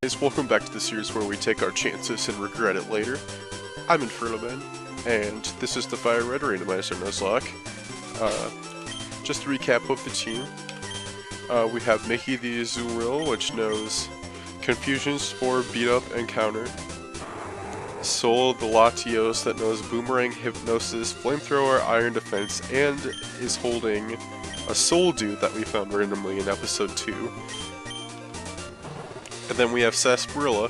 guys, welcome back to the series where we take our chances and regret it later. I'm Infernomen, and this is the Fire Red Randomizer Nuzlocke. Just to recap of the team, we have Mickey the Azurill, which knows Confusion, Spore, Beat Up, and Counter. Soul the Latios that knows Boomerang, Hypnosis, Flamethrower, Iron Defense, and is holding a Soul Dude that we found randomly in episode 2. And then we have Sarsaparilla,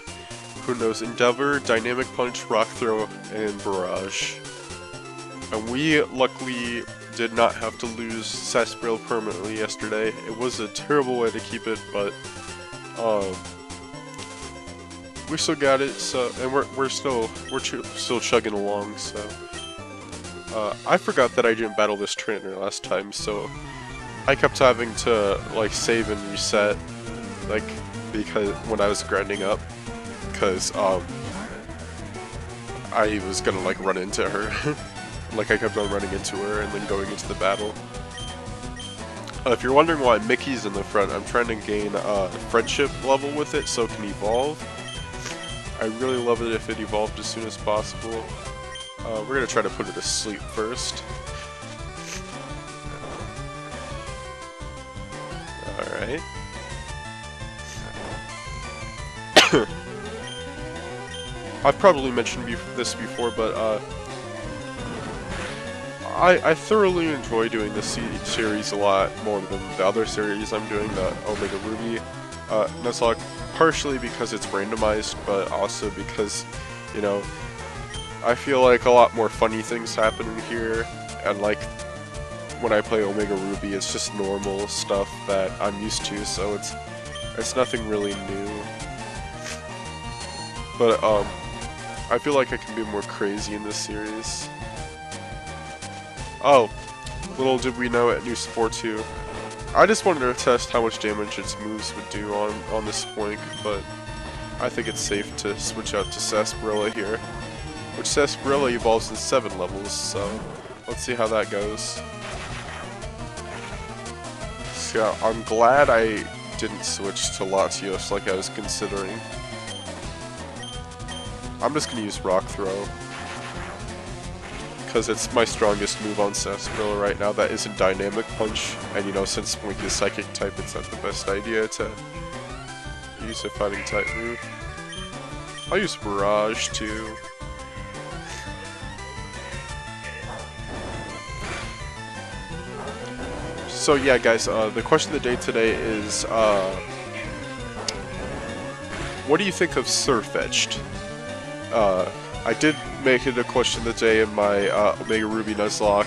who knows Endeavor, Dynamic Punch, Rock Throw, and Barrage. And we luckily did not have to lose Sarsaparilla permanently yesterday. It was a terrible way to keep it, but we still got it. So, and we're still chugging along. So I forgot that I didn't battle this trainer last time, so I kept having to like save and reset, like. Because when I was grinding up, because I was gonna like run into her. Like I kept on running into her and then going into the battle. If you're wondering why Mickey's in the front, I'm trying to gain friendship level with it so it can evolve. I really love it if it evolved as soon as possible. We're gonna try to put it to sleep first. Alright. I've probably mentioned this before, but I thoroughly enjoy doing this series a lot more than the other series I'm doing, the Omega Ruby Nuzlocke, partially because it's randomized, but also because, you know, I feel like a lot more funny things happen in here, and like when I play Omega Ruby, it's just normal stuff that I'm used to, so it's nothing really new. But, I feel like I can be more crazy in this series. Oh, little did we know at New Spore 2. I just wanted to test how much damage its moves would do on this Spoink, but I think it's safe to switch out to Sarsaparilla here. Which Sarsaparilla evolves in 7 levels, so let's see how that goes. So I'm glad I didn't switch to Latios like I was considering. I'm just going to use Rock Throw, because it's my strongest move on Sarsaparilla right now that isn't Dynamic Punch, and you know, since Spoink is Psychic type, it's not the best idea to use a fighting type move. I'll use Barrage too. So yeah guys, the question of the day today is, what do you think of Surfetched? I did make it a question of the day in my Omega Ruby Nuzlocke.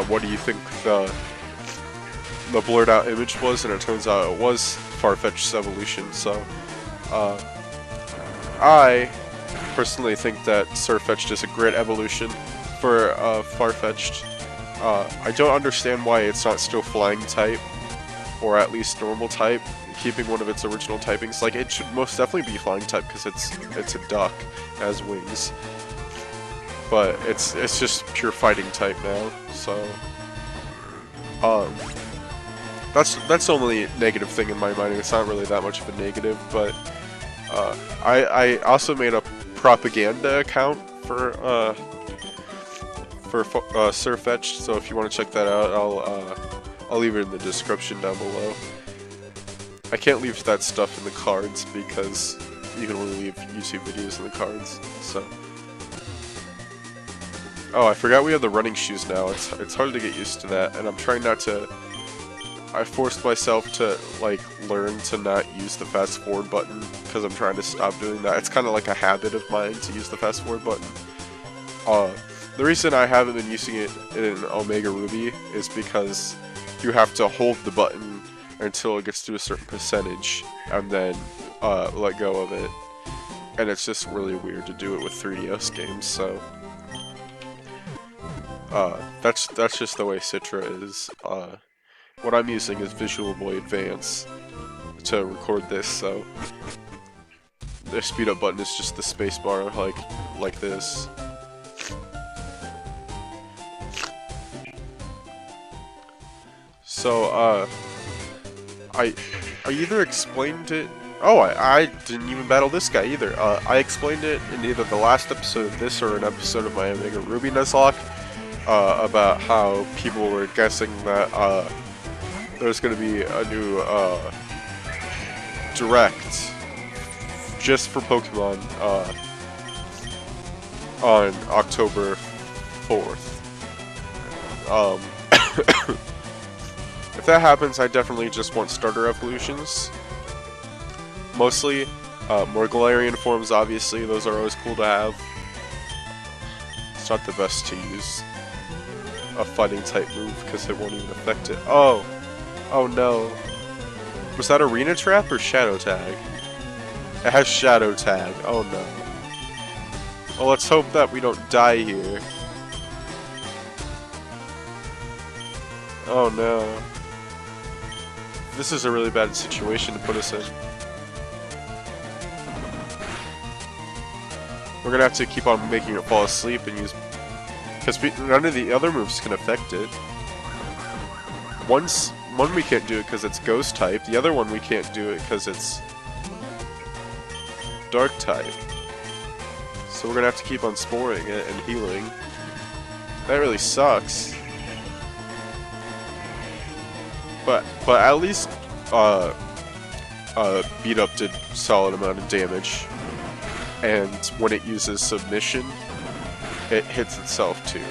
What do you think the blurred out image was? And it turns out it was Farfetched's evolution. So I personally think that Surfetched is a great evolution for Farfetched. I don't understand why it's not still Flying type, or at least Normal type, keeping one of its original typings. Like, it should most definitely be Flying type because it's a duck, it has wings. But it's just pure fighting type now. So that's the only negative thing in my mind. It's not really that much of a negative, but I also made a propaganda account for Surfetched, so if you want to check that out, I'll leave it in the description down below. I can't leave that stuff in the cards because you can only leave YouTube videos in the cards. So, oh, I forgot we have the running shoes now. It's hard to get used to that, and I'm trying not to. I forced myself to like learn to not use the fast forward button because I'm trying to stop doing that. It's kind of like a habit of mine to use the fast forward button. The reason I haven't been using it in Omega Ruby is because you have to hold the button until it gets to a certain percentage and then let go of it, and it's just really weird to do it with 3DS games. So that's just the way Citra is. What I'm using is Visual Boy Advance to record this, so the speed up button is just the spacebar like this. So I either explained it Oh, I didn't even battle this guy either. I explained it in either the last episode of this or an episode of my Omega Ruby Nuzlocke about how people were guessing that there's going to be a new direct just for Pokemon on October 4th. If that happens, I definitely just want starter evolutions. Mostly, more Galarian forms, obviously, those are always cool to have. It's not the best to use a fighting type move because it won't even affect it. Oh! Oh no. Was that Arena Trap or Shadow Tag? It has Shadow Tag. Oh no. Well, let's hope that we don't die here. Oh no. This is a really bad situation to put us in. We're gonna have to keep on making it fall asleep and use... because none of the other moves can affect it. One we can't do it because it's Ghost type, the other one we can't do it because it's Dark type. So we're gonna have to keep on sporing it and healing. That really sucks. But at least Beat Up did a solid amount of damage. And when it uses Submission, it hits itself too.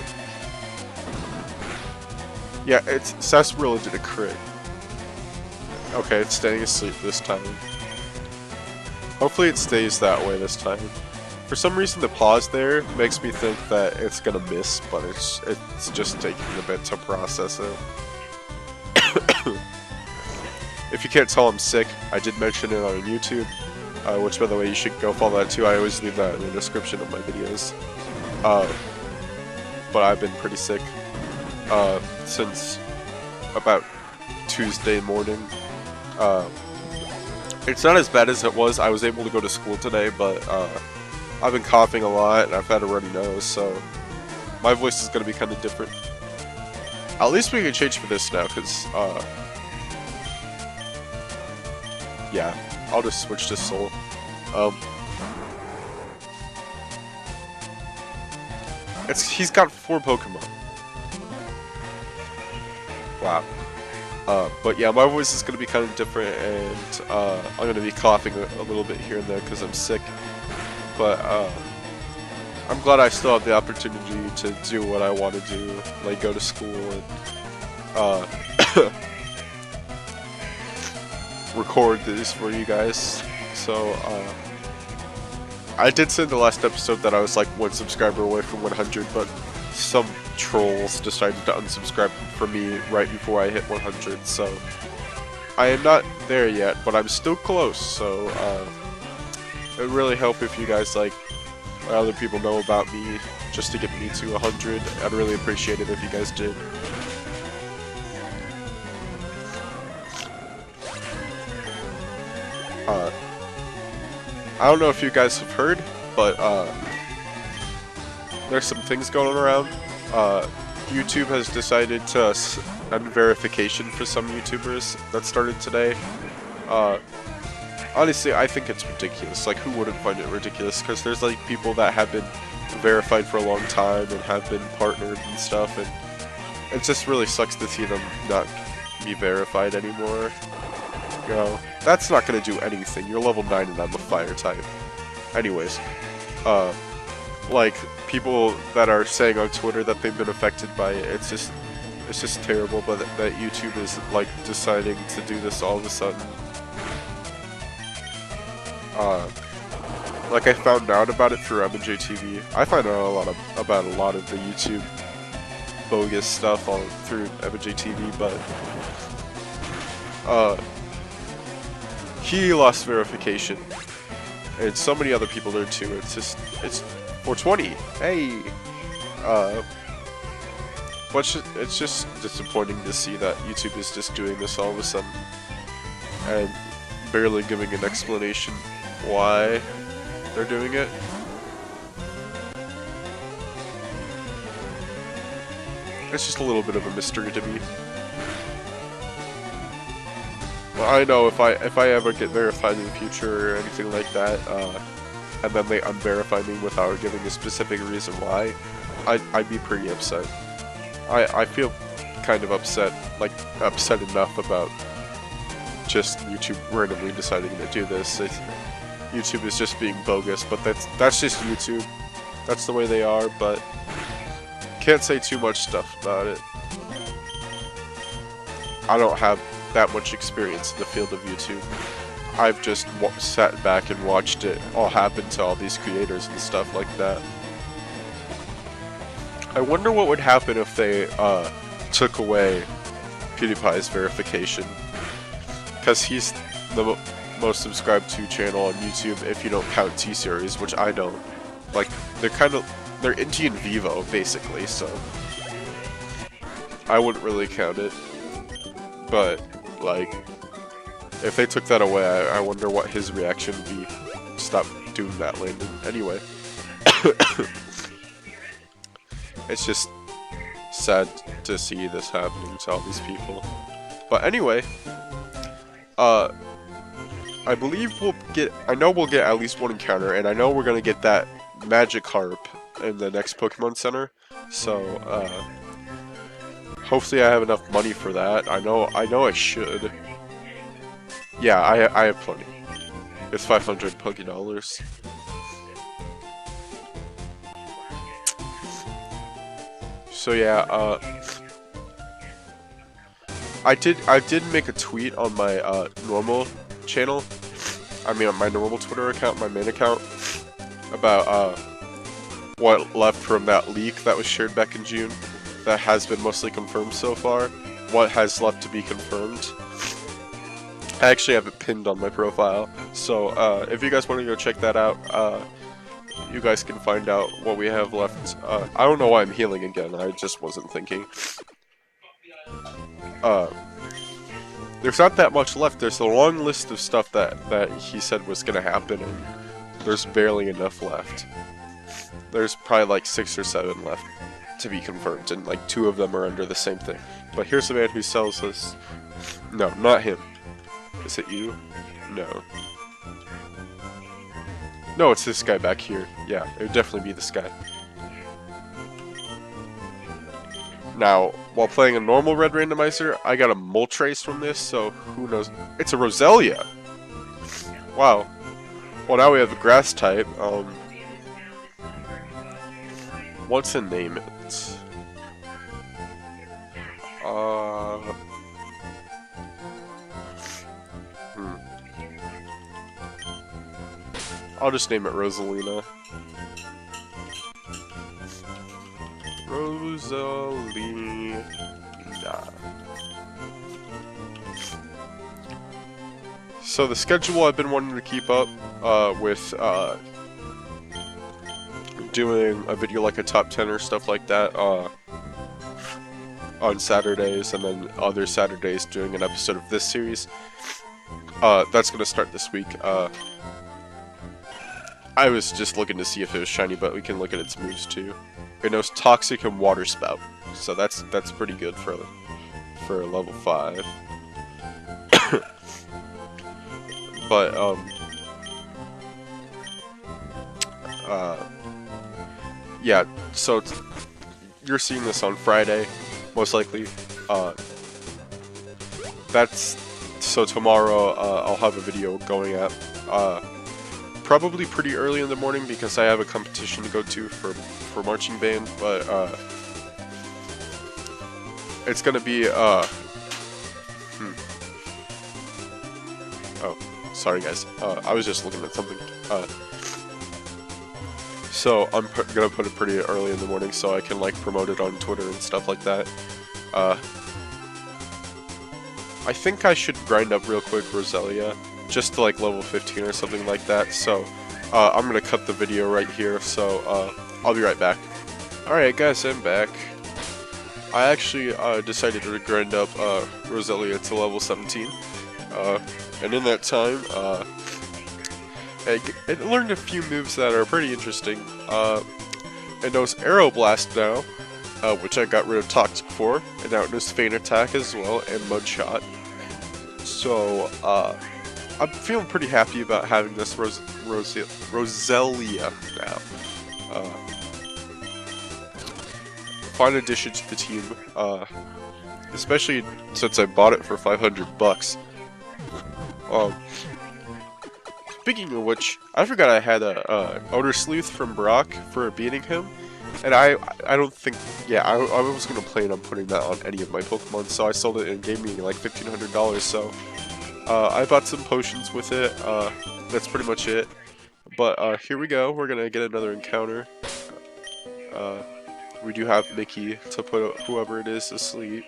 Yeah, Sarsaparilla did a crit. Okay, it's staying asleep this time. Hopefully it stays that way this time. For some reason the pause there makes me think that it's gonna miss, but it's just taking a bit to process it. If you can't tell I'm sick, I did mention it on YouTube, which by the way you should go follow that too. I always leave that in the description of my videos. But I've been pretty sick since about Tuesday morning. It's not as bad as it was. I was able to go to school today, but I've been coughing a lot and I've had a runny nose, so my voice is going to be kind of different. At least we can change for this now, because yeah, I'll just switch to Soul. He's got 4 Pokemon. Wow. But yeah, my voice is going to be kind of different, and I'm going to be coughing a little bit here and there because I'm sick. But I'm glad I still have the opportunity to do what I want to do, like go to school and record this for you guys. So I did say in the last episode that I was like 1 subscriber away from 100, but some trolls decided to unsubscribe from me right before I hit 100, so I am not there yet, but I'm still close. So it would really help if you guys like let other people know about me just to get me to 100. I'd really appreciate it if you guys did. I don't know if you guys have heard, but there's some things going around. YouTube has decided to end verification for some YouTubers. That started today. Honestly, I think it's ridiculous. Like, who wouldn't find it ridiculous? Because there's like people that have been verified for a long time and have been partnered and stuff, and it just really sucks to see them not be verified anymore. You know, that's not gonna do anything. You're level 9 and I'm a fire type. Anyways, like, people that are saying on Twitter that they've been affected by it, it's just terrible, but that YouTube is like deciding to do this all of a sudden. Like, I found out about it through MJ TV. I find out about a lot of the YouTube bogus stuff all through MJ TV, but he lost verification, and so many other people there too. It's 420. Hey, but it's just disappointing to see that YouTube is just doing this all of a sudden and barely giving an explanation why they're doing it. It's just a little bit of a mystery to me. I know if I ever get verified in the future or anything like that, and then they unverify me without giving a specific reason why, I'd be pretty upset. I feel kind of upset enough about just YouTube randomly deciding to do this. YouTube is just being bogus, but that's just YouTube. That's the way they are, but can't say too much stuff about it. I don't have that much experience in the field of YouTube. I've just sat back and watched it all happen to all these creators and stuff like that. I wonder what would happen if they took away PewDiePie's verification, because he's the most subscribed to channel on YouTube if you don't count T-Series, which I don't. Like, they're Indie and Vivo basically, so I wouldn't really count it. But like, if they took that away, I wonder what his reaction would be. Stop doing that, Landon. Anyway. It's just sad to see this happening to all these people. But anyway, I believe I know we'll get at least one encounter, and I know we're gonna get that magic harp in the next Pokemon Center. So, hopefully I have enough money for that. I know I should. Yeah, I have plenty. It's 500 Pokédollars. So yeah, I did make a tweet on my normal channel. I mean, on my normal Twitter account, my main account, about what left from that leak that was shared back in June. That has been mostly confirmed so far. What has left to be confirmed. I actually have it pinned on my profile, so if you guys want to go check that out, you guys can find out what we have left. I don't know why I'm healing again, I just wasn't thinking. There's not that much left. There's a long list of stuff that he said was gonna happen, and there's barely enough left. There's probably like 6 or 7 left to be confirmed, and like 2 of them are under the same thing. But here's the man who sells this. No, not him. Is it you? No. No, it's this guy back here. Yeah, it would definitely be this guy. Now, while playing a normal red randomizer, I got a Moltres from this, so who knows? It's a Roselia! Wow. Well, now we have a grass type. What's the name it? I'll just name it Rosalina. Rosalina. So the schedule I've been wanting to keep up with doing a video like a top 10 or stuff like that on Saturdays, and then other Saturdays doing an episode of this series. That's gonna start this week. I was just looking to see if it was shiny, but we can look at its moves too. It knows Toxic and Water Spout, so that's pretty good for a level 5. But yeah. So you're seeing this on Friday, most likely. So tomorrow I'll have a video going up. Probably pretty early in the morning because I have a competition to go to for marching band, but it's gonna be oh, sorry guys. I was just looking at something. So I'm gonna put it pretty early in the morning so I can like promote it on Twitter and stuff like that. I think I should grind up real quick Roselia, just to like level 15 or something like that, so I'm gonna cut the video right here, so I'll be right back. Alright guys, I'm back. I actually decided to grind up Roselia to level 17, and in that time I learned a few moves that are pretty interesting. It knows Aeroblast now, which I got rid of Toxic for, and now it knows Feint Attack as well, and Mud Shot. So, I'm feeling pretty happy about having this Roselia now. Fine addition to the team, especially since I bought it for 500 bucks. Speaking of which, I forgot I had a Outer Sleuth from Brock for beating him, and I don't think, yeah, I was gonna plan on putting that on any of my Pokemon, so I sold it and gave me like $1,500. So I bought some potions with it. That's pretty much it. But here we go. We're gonna get another encounter. We do have Mickey to put whoever it is to sleep.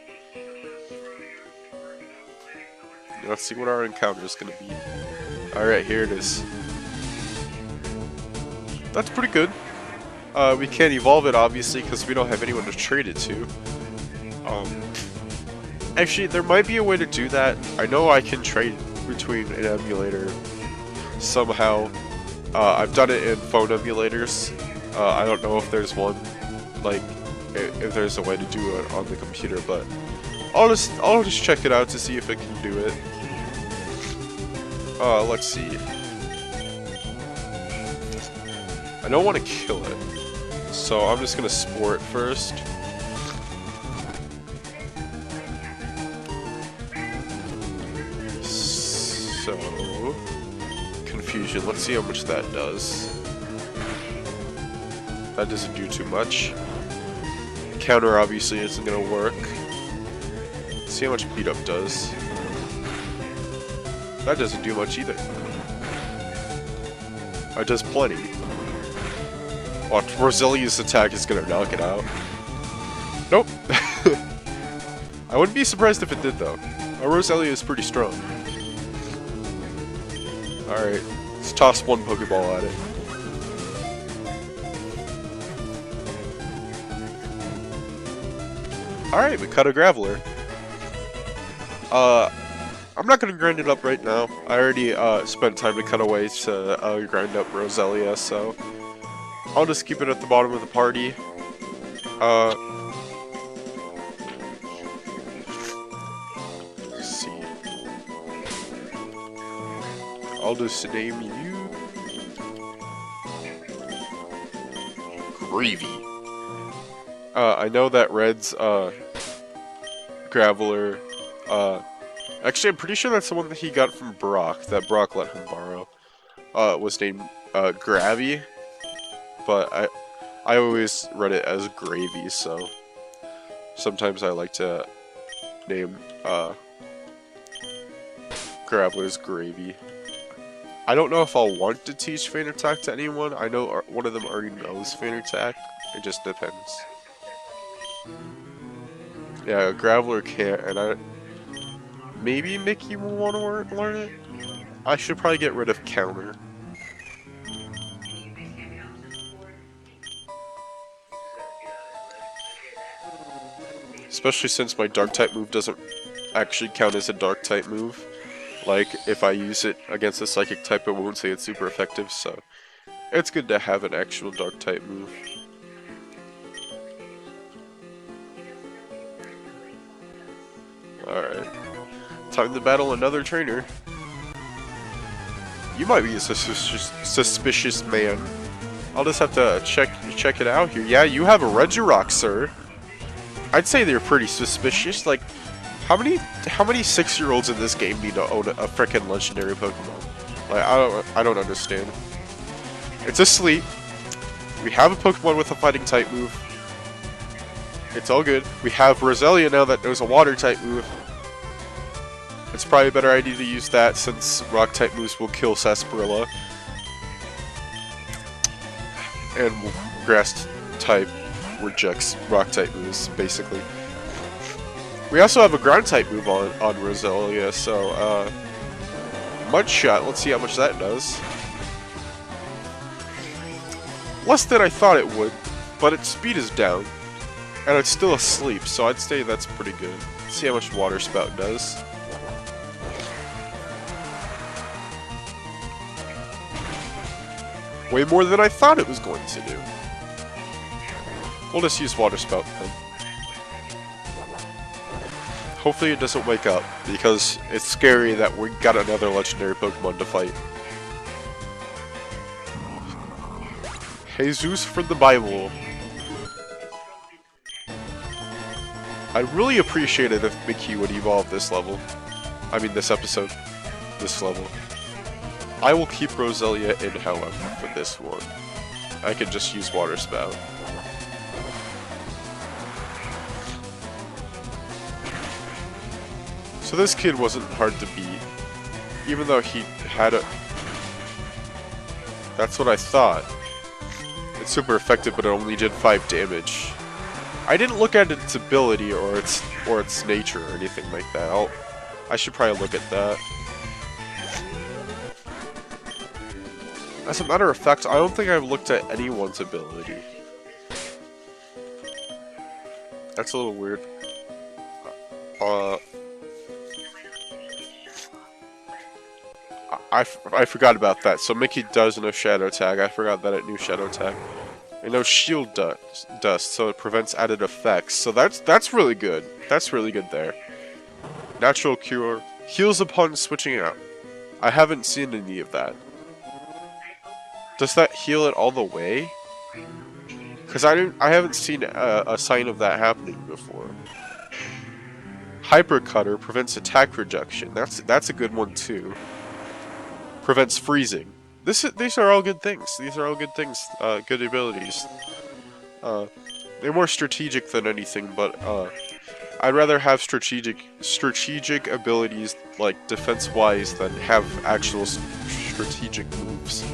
Let's see what our encounter is gonna be. Alright, here it is. That's pretty good. We can't evolve it, obviously, because we don't have anyone to trade it to. Actually, there might be a way to do that. I know I can trade between an emulator somehow. I've done it in phone emulators. I don't know if there's one, like, if there's a way to do it on the computer, but I'll just check it out to see if it can do it. Let's see. I don't want to kill it, so I'm just gonna spore it first. So, confusion. Let's see how much that does. That doesn't do too much. Counter obviously isn't gonna work. Let's see how much beat up does. That doesn't do much either. It does plenty. Watch, Roselia's attack is gonna knock it out. Nope. I wouldn't be surprised if it did though. Roselia is pretty strong. Alright, let's toss one Pokeball at it. Alright, we caught a Graveler. I'm not gonna grind it up right now. I already spent time to cut away to grind up Roselia, so I'll just keep it at the bottom of the party. Let's see. I'll just name you Gravy. I know that Red's Graveler. Actually, I'm pretty sure that's the one that he got from Brock, that Brock let him borrow. Was named Gravy, but I always read it as Gravy, so sometimes I like to name Gravelers Gravy. I don't know if I'll want to teach Feint Attack to anyone. I know one of them already knows Feint Attack. It just depends. Yeah, Graveler can't, and maybe Mickey will want to learn it? I should probably get rid of Counter. Especially since my Dark-type move doesn't actually count as a Dark-type move. Like, if I use it against a Psychic type, it won't say it's super effective, so it's good to have an actual Dark-type move. Alright. Time to battle another trainer. You might be a suspicious man. I'll just have to check it out here. Yeah, you have a Regirock, sir. I'd say they're pretty suspicious. Like, how many 6-year-olds in this game need to own a frickin' legendary Pokemon? Like, I don't understand. It's asleep. We have a Pokemon with a fighting type move. It's all good. We have Roselia now that knows a water type move. It's probably a better idea to use that since rock type moves will kill Sarsaparilla. And grass type rejects rock type moves, basically. We also have a ground type move on Roselia, so Mud Shot, let's see how much that does. Less than I thought it would, but its speed is down. And it's still asleep, so I'd say that's pretty good. Let's see how much Water Spout does. Way more than I thought it was going to do. We'll just use Water Spout then. Hopefully it doesn't wake up, because it's scary that we got another legendary Pokemon to fight. Jesus from the Bible. I'd really appreciate it if Mickey would evolve this level. I mean this episode. This level. I will keep Roselia in, however, for this one. I can just use Water Spout. So this kid wasn't hard to beat, even though he had a... That's what I thought. It's super effective, but it only did 5 damage. I didn't look at its ability or its nature or anything like that. I should probably look at that. As a matter of fact, I don't think I've looked at anyone's ability. That's a little weird. I forgot about that. So Mickey does know Shadow Tag. I forgot that it knew Shadow Tag. I know Shield Dust, so it prevents added effects. So that's really good. That's really good there. Natural Cure heals upon switching out. I haven't seen any of that. Does that heal it all the way? Because I haven't seen a sign of that happening before. Hyper Cutter prevents attack rejection. That's a good one too. Prevents freezing. These are all good things. These are all good things. Good abilities. They're more strategic than anything, but I'd rather have strategic abilities like defense-wise than have actual strategic moves.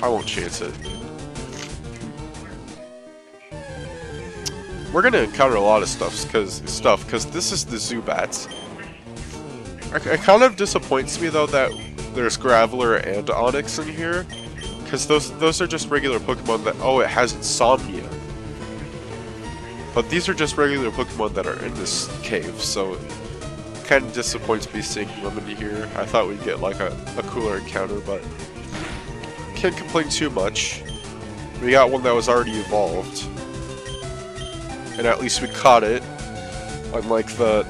I won't chance it. We're gonna encounter a lot of stuff because this is the Zubats. It kind of disappoints me though that there's Graveler and Onix in here, because those are just regular Pokemon that it has Insomnia. But these are just regular Pokemon that are in this cave, so it kind of disappoints me seeing them in here. I thought we'd get like a cooler encounter, but can't complain too much. We got one that was already evolved. And at least we caught it, unlike the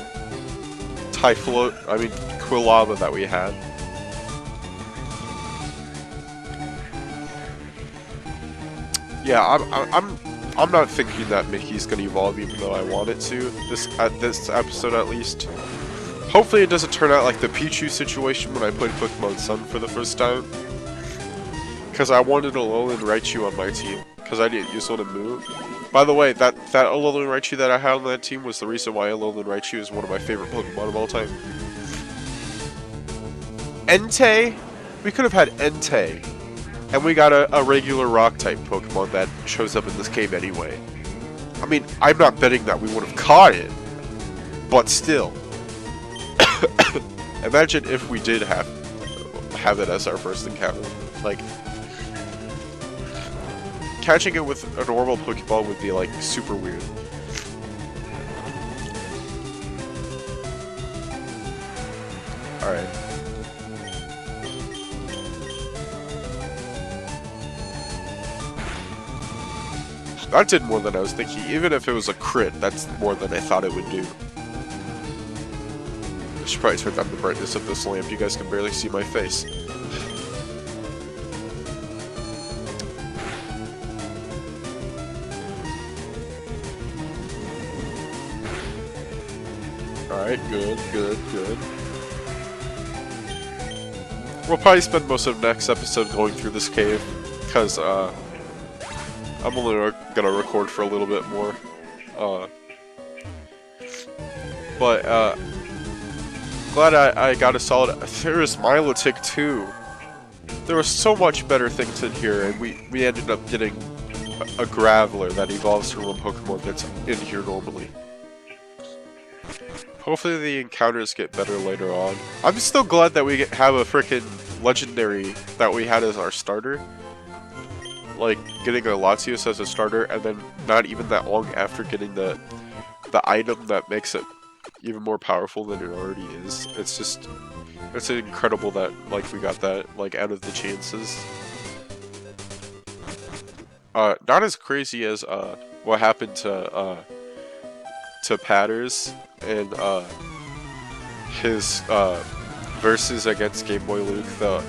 Quilava that we had. Yeah, I'm not thinking that Mickey's gonna evolve, even though I want it to. This episode at least. Hopefully, it doesn't turn out like the Pichu situation when I played Pokemon Sun for the first time. Because I wanted Alolan Raichu on my team, because I didn't use one to move. By the way, that Alolan Raichu that I had on that team was the reason why Alolan Raichu is one of my favorite Pokemon of all time. Entei? We could have had Entei. And we got a regular Rock-type Pokemon that shows up in this cave anyway. I mean, I'm not betting that we would have caught it. But still. Imagine if we did have it as our first encounter. Like... Catching it with a normal Pokeball would be, like, super weird. Alright. That did more than I was thinking. Even if it was a crit, that's more than I thought it would do. I should probably turn down the brightness of this lamp. You guys can barely see my face. Alright, good. We'll probably spend most of next episode going through this cave, because, I'm only gonna record for a little bit more. Glad I got a solid... There was Milotic too! There was so much better things in here, and we ended up getting a Graveler that evolves from a Pokemon that's in here normally. Hopefully the encounters get better later on. I'm still glad that we have a frickin' legendary that we had as our starter. Like, getting a Latios as a starter, and then not even that long after getting the item that makes it even more powerful than it already is. It's just... It's incredible that, like, we got that, like, out of the chances. Not as crazy as what happened to Patters and his versus against Game Boy Luke, the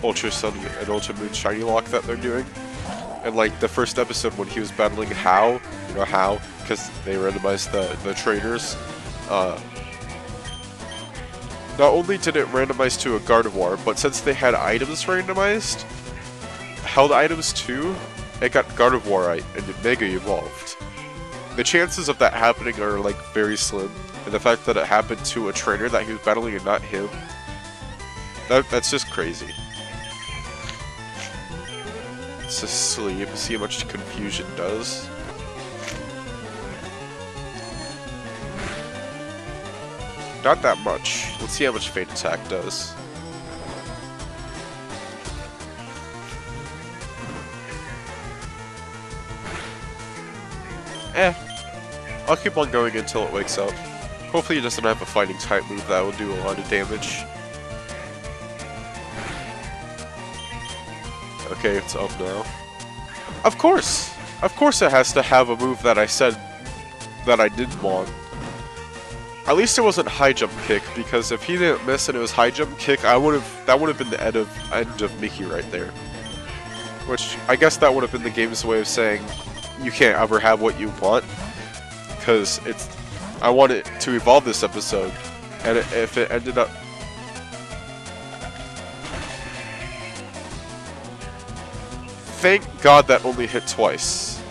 Ultra Sun and Ultra Moon Shiny Lock that they're doing. And like the first episode when he was battling How, you know How, because they randomized the trainers. Not only did it randomize to a Gardevoir, but since they had items randomized, held items too, it got Gardevoirite and it Mega Evolved. The chances of that happening are like very slim, and the fact that it happened to a trainer that he was battling and not him, that's just crazy. Let's just sleep, see how much confusion does. Not that much. Let's see how much Fate Attack does. I'll keep on going until it wakes up. Hopefully it doesn't have a fighting type move that will do a lot of damage. Okay, it's up now. Of course! Of course it has to have a move that I said that I didn't want. At least it wasn't high jump kick, because if he didn't miss and it was high jump kick, that would have been the end of Mickey right there. Which I guess that would have been the game's way of saying you can't ever have what you want, because I want it to evolve this episode, and if it ended up. Thank God that only hit twice.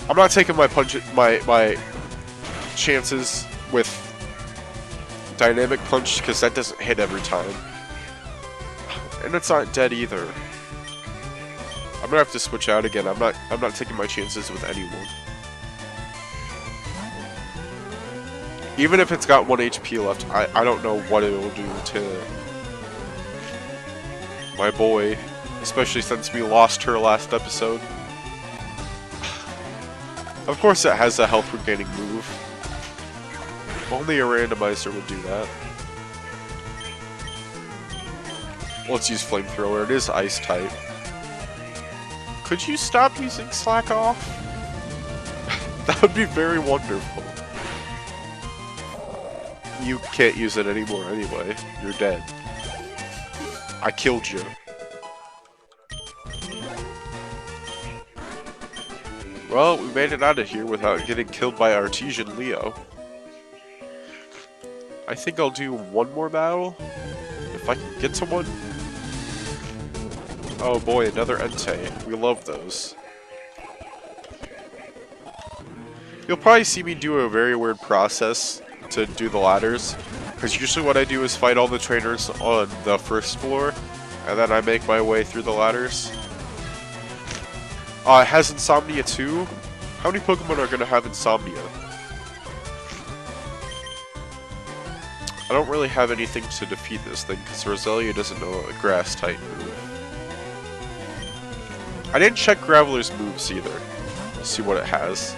I'm not taking my chances with Dynamic Punch because that doesn't hit every time. And it's not dead either. I'm gonna have to switch out again. I'm not taking my chances with anyone. Even if it's got 1 HP left, I don't know what it will do to my boy. Especially since we lost her last episode. Of course it has a health regaining move. Only a randomizer would do that. Let's use Flamethrower. It is Ice type. Could you stop using Slack Off? That would be very wonderful. You can't use it anymore anyway. You're dead. I killed you. Well, we made it out of here without getting killed by Artesian Leo. I think I'll do one more battle, if I can get to one. Oh boy, another Entei. We love those. You'll probably see me do a very weird process to do the ladders, because usually what I do is fight all the trainers on the first floor, and then I make my way through the ladders. It has Insomnia too. How many Pokemon are going to have Insomnia? I don't really have anything to defeat this thing, because Roselia doesn't know a Grass type move. I didn't check Graveler's moves either. Let's see what it has.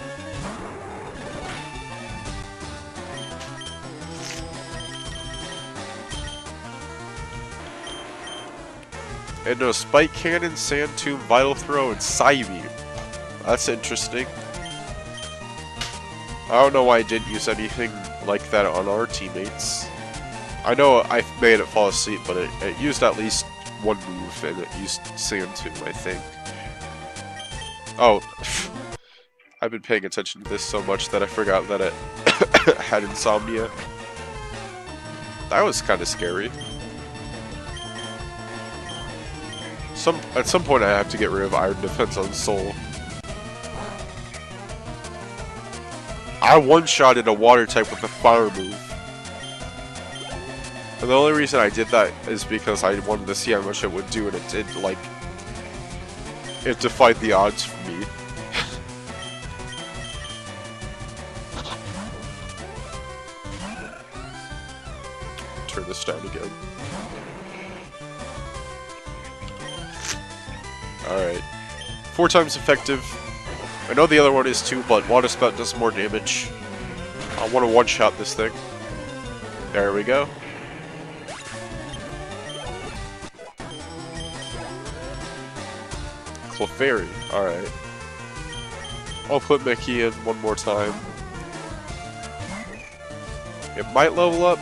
And no Spike Cannon, Sand Tomb, Vital Throw, and Psybeam. That's interesting. I don't know why I didn't use anything like that on our teammates. I know I made it fall asleep, but it used at least one move, and it used Sand Tomb, I think. Oh, I've been paying attention to this so much that I forgot that it had Insomnia. That was kind of scary. At some point I have to get rid of Iron Defense on Soul. I one-shotted a water type with a fire move. And the only reason I did that is because I wanted to see how much it would do, and it did, like... It defied the odds for me. Turn this down again. Alright. 4 times effective. I know the other one is too, but Water Spout does more damage. I want to one-shot this thing. There we go. Clefairy. Alright. I'll put Mickey in one more time. It might level up.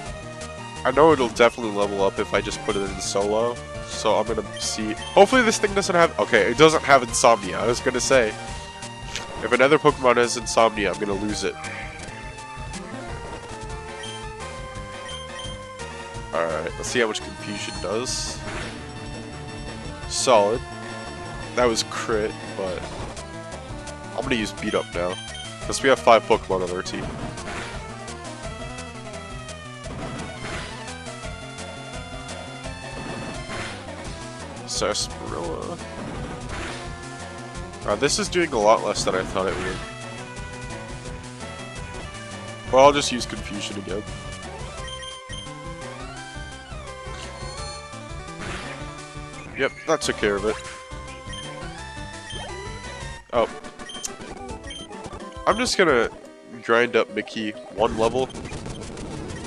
I know it'll definitely level up if I just put it in solo. So I'm gonna see. Hopefully this thing doesn't have. Okay, it doesn't have insomnia. I was gonna say, if another Pokemon has insomnia, I'm gonna lose it. Alright, let's see how much confusion does. Solid. That was crit, but I'm gonna use beat up now. Because we have 5 Pokemon on our team. Sarsaparilla. This is doing a lot less than I thought it would. Well, I'll just use confusion again. Yep, that took care of it. Oh. I'm just gonna grind up Mickey 1 level.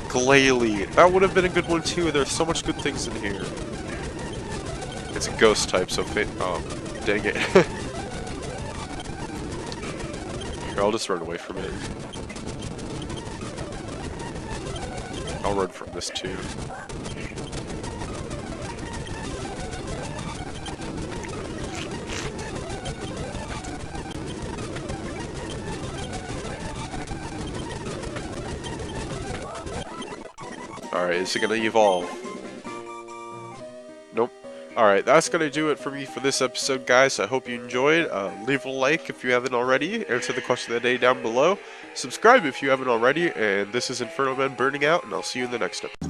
Glalie. That would have been a good one too. There's so much good things in here. It's a ghost type, so oh, dang it. Here, I'll just run away from it. I'll run from this too. Alright, is it gonna evolve? Nope. Alright, that's gonna do it for me for this episode, guys. I hope you enjoyed. Leave a like if you haven't already. Answer the question of the day down below. Subscribe if you haven't already. And this is Infernomen burning out, and I'll see you in the next episode.